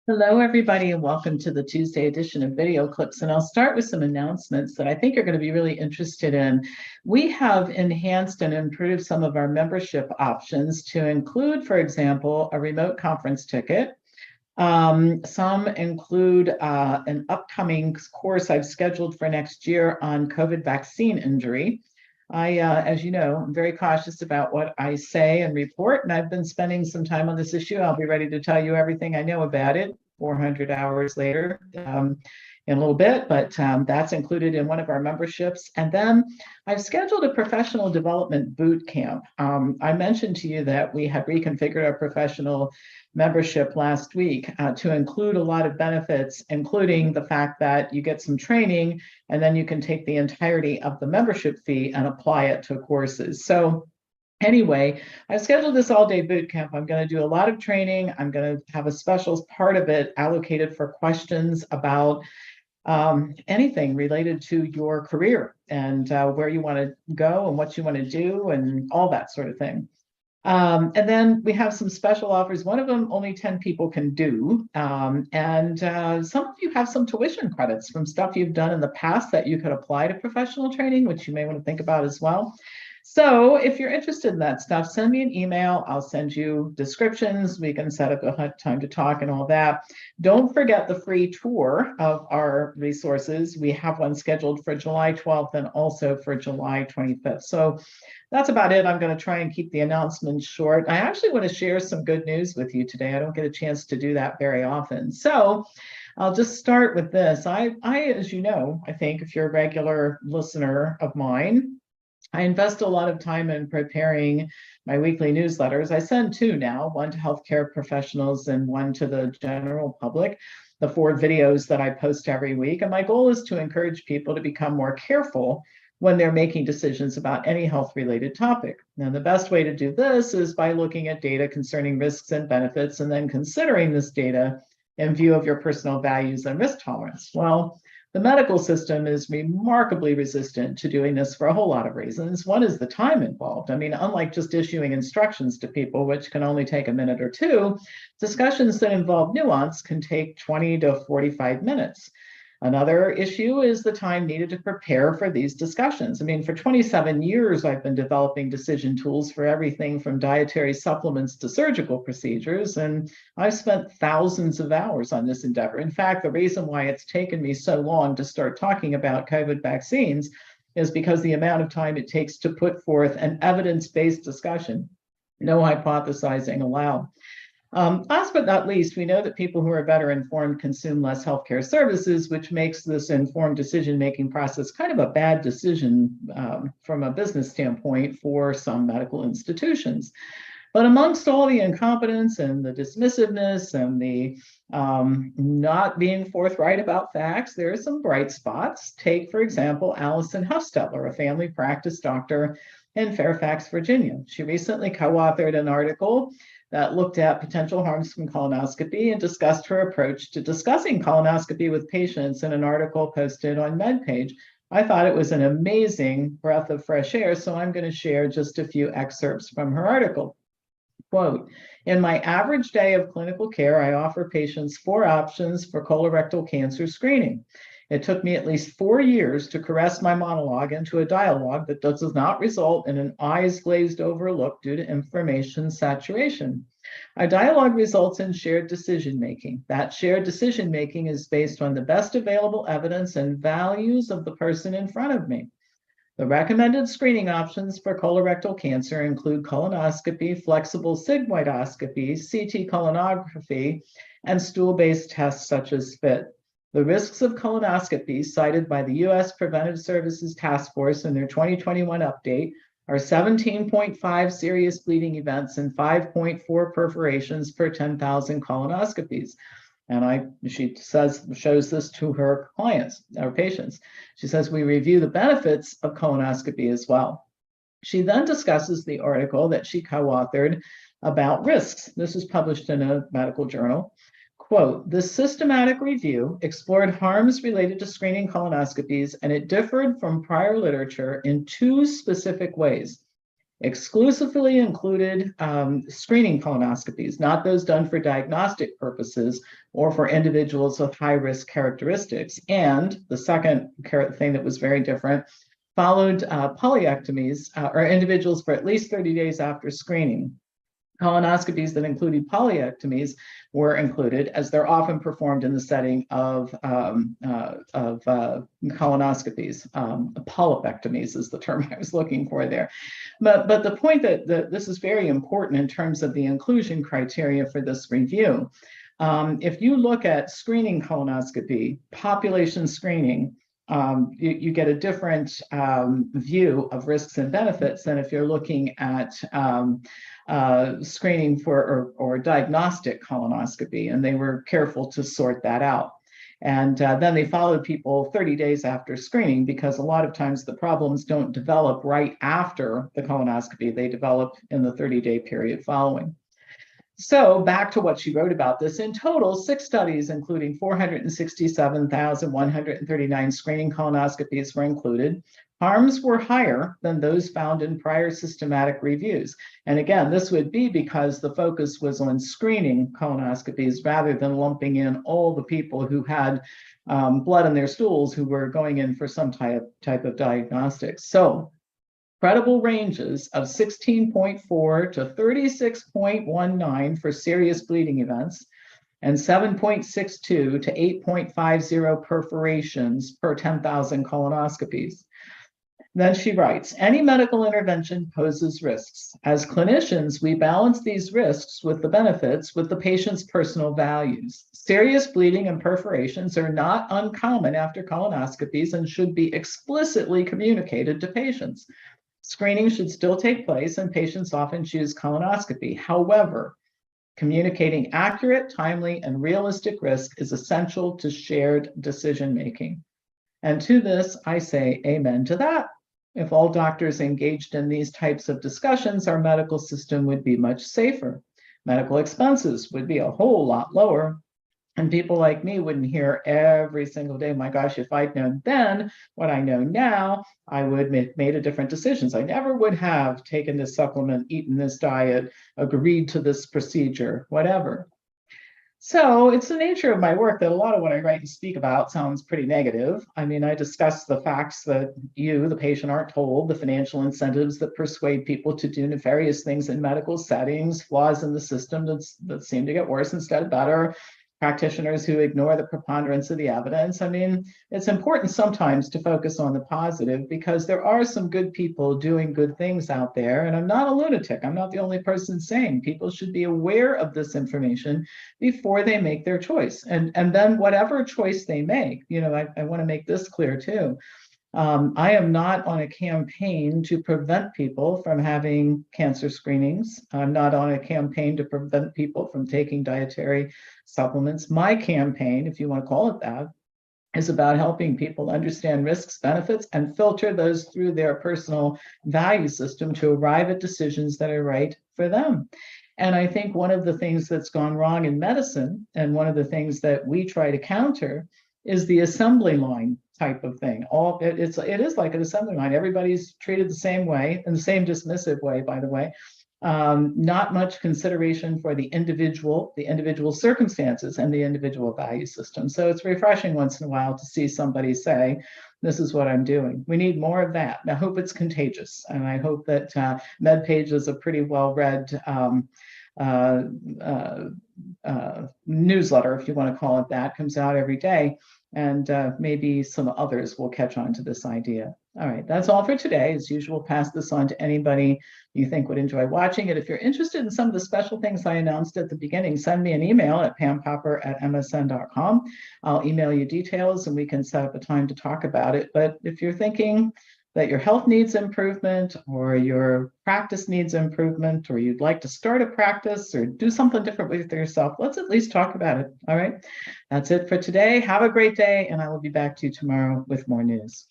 Hello, everybody, and welcome to the Tuesday edition of Video Clips. And I'll start with some announcements that I think you're going to be really interested in. We have enhanced and improved some of our membership options to include, for example, a remote conference ticket. Some include an upcoming course I've scheduled for next year on COVID vaccine injury. As you know, I'm very cautious about what I say and report, and I've been spending some time on this issue. I'll be ready to tell you everything I know about it 400 hours later in a little bit, but that's included in one of our memberships. And then I've scheduled a professional development boot camp. I mentioned to you that we had reconfigured our professional membership last week to include a lot of benefits, including the fact that you get some training and then you can take the entirety of the membership fee and apply it to courses. So anyway, I've scheduled this all-day boot camp. I'm going to do a lot of training. I'm going to have a special part of it allocated for questions about anything related to your career and where you want to go and what you want to do and all that sort of thing. And then we have some special offers. One of them only 10 people can do. And some of you have some tuition credits from stuff you've done in the past that you could apply to professional training, which you may want to think about as well. So if you're interested in that stuff, send me an email. I'll send you descriptions. We can set up a time to talk and all that. Don't forget the free tour of our resources. We have one scheduled for July 12th and also for July 25th. So that's about it. I'm going to try and keep the announcements short. I actually want to share some good news with you today. I don't get a chance to do that very often. So I'll just start with this. I as you know, I think if you're a regular listener of mine, I invest a lot of time in preparing my weekly newsletters. I send two now, one to healthcare professionals and one to the general public, the 4 videos that I post every week. And my goal is to encourage people to become more careful when they're making decisions about any health-related topic. Now, the best way to do this is by looking at data concerning risks and benefits and then considering this data in view of your personal values and risk tolerance. Well, the medical system is remarkably resistant to doing this for a whole lot of reasons. One is the time involved. I mean, unlike just issuing instructions to people, which can only take a minute or two, discussions that involve nuance can take 20 to 45 minutes. Another issue is the time needed to prepare for these discussions. I mean, for 27 years, I've been developing decision tools for everything from dietary supplements to surgical procedures, and I've spent thousands of hours on this endeavor. In fact, the reason why it's taken me so long to start talking about COVID vaccines is because the amount of time it takes to put forth an evidence-based discussion, no hypothesizing allowed. Last but not least, we know that people who are better informed consume less healthcare services, which makes this informed decision-making process kind of a bad decision from a business standpoint for some medical institutions. But amongst all the incompetence and the dismissiveness and the not being forthright about facts, there are some bright spots. Take, for example, Allison Huffstetler, a family practice doctor in Fairfax, Virginia. She recently co-authored an article that looked at potential harms from colonoscopy and discussed her approach to discussing colonoscopy with patients in an article posted on MedPage. I thought it was an amazing breath of fresh air, so I'm going to share just a few excerpts from her article. Quote, in my average day of clinical care, I offer patients 4 options for colorectal cancer screening. It took me at least 4 years to caress my monologue into a dialogue that does not result in an eyes glazed over look due to information saturation. Our dialogue results in shared decision-making. That shared decision-making is based on the best available evidence and values of the person in front of me. The recommended screening options for colorectal cancer include colonoscopy, flexible sigmoidoscopy, CT colonography, and stool-based tests such as FIT. The risks of colonoscopy cited by the U.S. Preventive Services Task Force in their 2021 update are 17.5 serious bleeding events and 5.4 perforations per 10,000 colonoscopies. And she shows this to her clients, our patients. She says, we review the benefits of colonoscopy as well. She then discusses the article that she co-authored about risks. This was published in a medical journal. Quote, this systematic review explored harms related to screening colonoscopies, and it differed from prior literature in 2 specific ways. exclusively included screening colonoscopies, not those done for diagnostic purposes or for individuals with high-risk characteristics. And the second thing that was very different, followed polyectomies or individuals for at least 30 days after screening. Colonoscopies that included polyectomies were included, as they're often performed in the setting of colonoscopies. Polypectomies is the term I was looking for there. But the point that this is very important in terms of the inclusion criteria for this review. If you look at screening colonoscopy, population screening, you get a different view of risks and benefits than if you're looking at screening for or diagnostic colonoscopy, and they were careful to sort that out. And then they followed people 30 days after screening, because a lot of times the problems don't develop right after the colonoscopy, they develop in the 30-day period following. So back to what she wrote about this. In total, 6 studies, including 467,139 screening colonoscopies, were included. Harms were higher than those found in prior systematic reviews. And again, this would be because the focus was on screening colonoscopies rather than lumping in all the people who had blood in their stools who were going in for some type of diagnostics. So credible ranges of 16.4 to 36.19 for serious bleeding events, and 7.62 to 8.50 perforations per 10,000 colonoscopies. Then she writes, any medical intervention poses risks. As clinicians, we balance these risks with the benefits with the patient's personal values. Serious bleeding and perforations are not uncommon after colonoscopies and should be explicitly communicated to patients. Screening should still take place, and patients often choose colonoscopy. However, communicating accurate, timely, and realistic risk is essential to shared decision-making. And to this, I say amen to that. If all doctors engaged in these types of discussions, our medical system would be much safer. Medical expenses would be a whole lot lower. And people like me wouldn't hear every single day, my gosh, if I'd known then what I know now, I would have made a different decisions. I never would have taken this supplement, eaten this diet, agreed to this procedure, whatever. So it's the nature of my work that a lot of what I write and speak about sounds pretty negative. I mean, I discuss the facts that you, the patient, aren't told, the financial incentives that persuade people to do nefarious things in medical settings, flaws in the system that seem to get worse instead of better, practitioners who ignore the preponderance of the evidence. I mean, it's important sometimes to focus on the positive, because there are some good people doing good things out there. And I'm not a lunatic. I'm not the only person saying people should be aware of this information before they make their choice. And then whatever choice they make, you know, I want to make this clear too. I am not on a campaign to prevent people from having cancer screenings. I'm not on a campaign to prevent people from taking dietary supplements. My campaign, if you want to call it that, is about helping people understand risks, benefits, and filter those through their personal value system to arrive at decisions that are right for them. And I think one of the things that's gone wrong in medicine, and one of the things that we try to counter, is the assembly line type of thing. It is like an assembly line. Everybody's treated the same way, in the same dismissive way, by the way. Not much consideration for the individual circumstances and the individual value system. So it's refreshing once in a while to see somebody say, this is what I'm doing. We need more of that. And I hope it's contagious. And I hope that MedPage is a pretty well-read newsletter, if you want to call it that, comes out every day, and maybe some others will catch on to this idea. All right, that's all for today. As usual, pass this on to anybody you think would enjoy watching it. If you're interested in some of the special things I announced at the beginning, send me an email at pampopper@msn.com. I'll email you details and we can set up a time to talk about it. But if you're thinking that your health needs improvement, or your practice needs improvement, or you'd like to start a practice or do something different with yourself, let's at least talk about it. All right, that's it for today. Have a great day, and I will be back to you tomorrow with more news.